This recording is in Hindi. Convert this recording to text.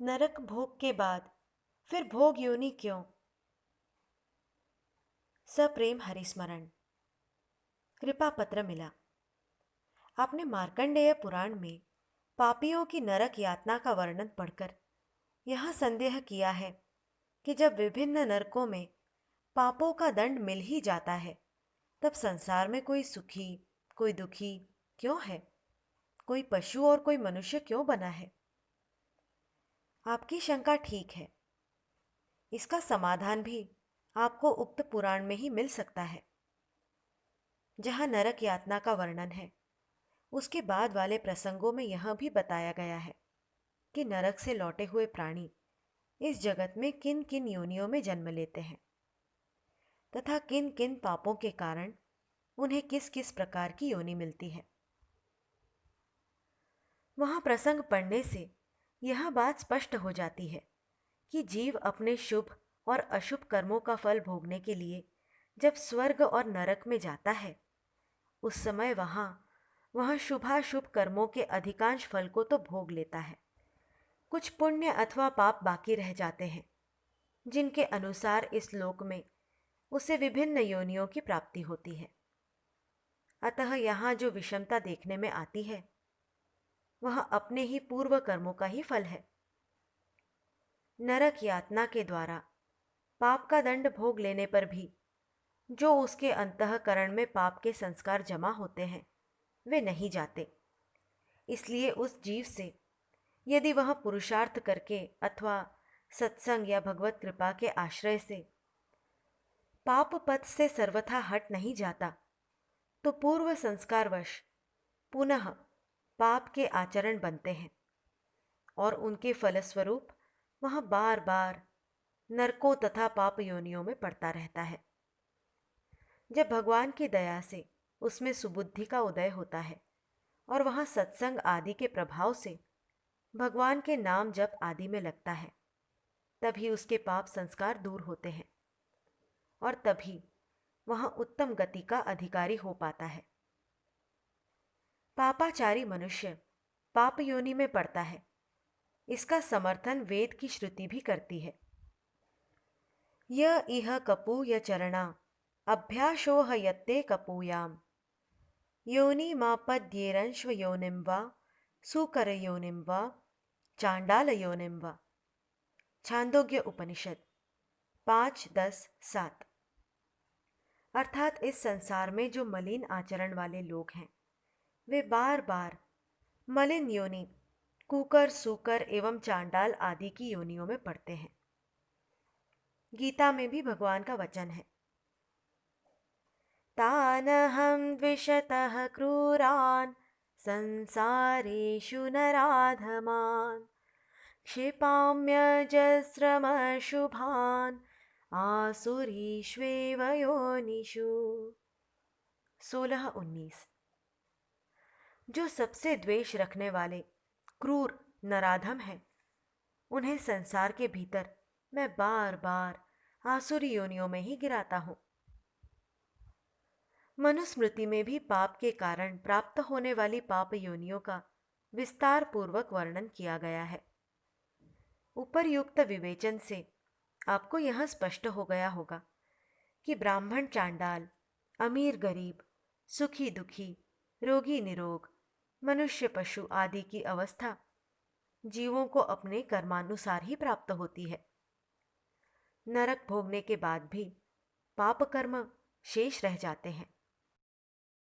नरक भोग के बाद फिर भोग योनि क्यों? सप्रेम हरिस्मरण। कृपा पत्र मिला। आपने मार्कंडेय पुराण में पापियों की नरक यातना का वर्णन पढ़कर यह संदेह किया है कि जब विभिन्न नरकों में पापों का दंड मिल ही जाता है, तब संसार में कोई सुखी, कोई दुखी क्यों है? कोई पशु और कोई मनुष्य क्यों बना है? आपकी शंका ठीक है। इसका समाधान भी आपको उक्त पुराण में ही मिल सकता है। जहां नरक यातना का वर्णन है, उसके बाद वाले प्रसंगों में यह भी बताया गया है कि नरक से लौटे हुए प्राणी इस जगत में किन किन योनियों में जन्म लेते हैं तथा किन किन पापों के कारण उन्हें किस किस प्रकार की योनि मिलती है। वहां प्रसंग पढ़ने से यह बात स्पष्ट हो जाती है कि जीव अपने शुभ और अशुभ कर्मों का फल भोगने के लिए जब स्वर्ग और नरक में जाता है, उस समय वह शुभाशुभ कर्मों के अधिकांश फल को तो भोग लेता है। कुछ पुण्य अथवा पाप बाकी रह जाते हैं, जिनके अनुसार इस लोक में उसे विभिन्न योनियों की प्राप्ति होती है। अतः यहाँ जो विषमता देखने में आती है, वह अपने ही पूर्व कर्मों का ही फल है। नरक यातना के द्वारा पाप का दंड भोग लेने पर भी जो उसके अंतःकरण में पाप के संस्कार जमा होते हैं, वे नहीं जाते। इसलिए उस जीव से यदि वह पुरुषार्थ करके अथवा सत्संग या भगवत कृपा के आश्रय से पाप पथ से सर्वथा हट नहीं जाता, तो पूर्व संस्कारवश पुनः पाप के आचरण बनते हैं और उनके फलस्वरूप वह बार बार नरकों तथा पाप योनियों में पड़ता रहता है। जब भगवान की दया से उसमें सुबुद्धि का उदय होता है और वह सत्संग आदि के प्रभाव से भगवान के नाम जप आदि में लगता है, तभी उसके पाप संस्कार दूर होते हैं और तभी वह उत्तम गति का अधिकारी हो पाता है। पापाचारी मनुष्य पाप योनि में पड़ता है, इसका समर्थन वेद की श्रुति भी करती है। य इह कपूय चरणा अभ्यासोह यत्ते कपूयाम योनि मापद्येरंश्व योनिम वा सुकर योनिम वा चांडाल योनिम वा। छांदोग्य उपनिषद 5:10-7। अर्थात इस संसार में जो मलिन आचरण वाले लोग हैं, वे बार बार मलिन योनि, कुकर, सूकर एवं चांडाल आदि की योनियों में पड़ते हैं। गीता में भी भगवान का वचन है, तानहं द्विषतः क्रूरान् संसारेषु नराधमान् क्षिपाम्यजस्रमशुभान् आसुरीष्वेव योनिषु। 16:19। जो सबसे द्वेष रखने वाले क्रूर नराधम हैं, उन्हें संसार के भीतर मैं बार बार आसुरी योनियों में ही गिराता हूं। मनुस्मृति में भी पाप के कारण प्राप्त होने वाली पाप योनियों का विस्तार पूर्वक वर्णन किया गया है। उपर्युक्त विवेचन से आपको यह स्पष्ट हो गया होगा कि ब्राह्मण चांडाल, अमीर गरीब, सुखी दुखी, रोगी निरोग, मनुष्य पशु आदि की अवस्था जीवों को अपने कर्मानुसार ही प्राप्त होती है। नरक भोगने के बाद भी पाप कर्म शेष रह जाते हैं।